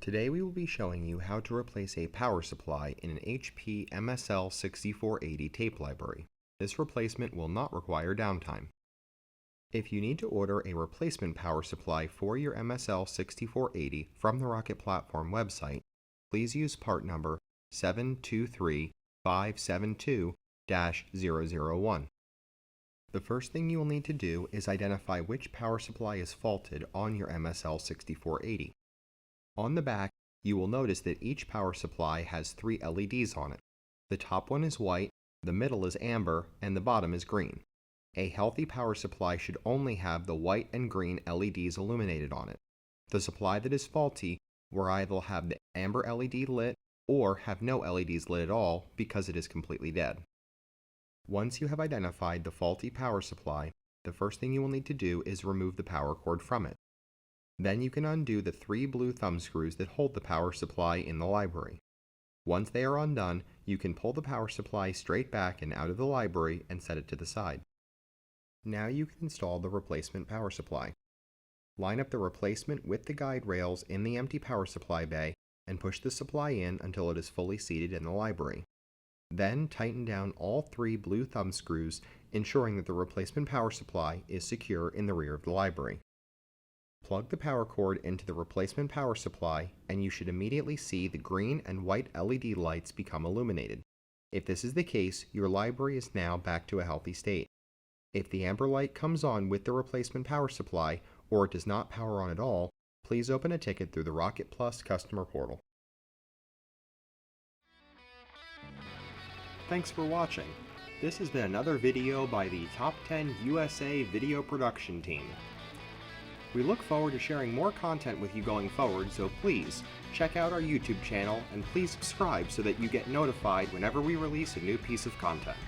Today we will be showing you how to replace a power supply in an HPE MSL6480 tape library. This replacement will not require downtime. If you need to order a replacement power supply for your MSL6480 from the Rocket Platform website, please use part number 723572-001. The first thing you will need to do is identify which power supply is faulted on your MSL6480. On the back, you will notice that each power supply has 3 LEDs on it. The top one is white, the middle is amber, and the bottom is green. A healthy power supply should only have the white and green LEDs illuminated on it. The supply that is faulty will either have the amber LED lit or have no LEDs lit at all because it is completely dead. Once you have identified the faulty power supply, the first thing you will need to do is remove the power cord from it. Then you can undo the 3 blue thumb screws that hold the power supply in the library. Once they are undone, you can pull the power supply straight back and out of the library and set it to the side. Now you can install the replacement power supply. Line up the replacement with the guide rails in the empty power supply bay and push the supply in until it is fully seated in the library. Then tighten down all 3 blue thumb screws, ensuring that the replacement power supply is secure in the rear of the library. Plug the power cord into the replacement power supply and you should immediately see the green and white LED lights become illuminated. If this is the case, your library is now back to a healthy state. If the amber light comes on with the replacement power supply or it does not power on at all, please open a ticket through the Rocket Plus customer portal. Thanks for watching. This has been another video by the Top 10 USA Video Production Team. We look forward to sharing more content with you going forward, so please check out our YouTube channel and please subscribe so that you get notified whenever we release a new piece of content.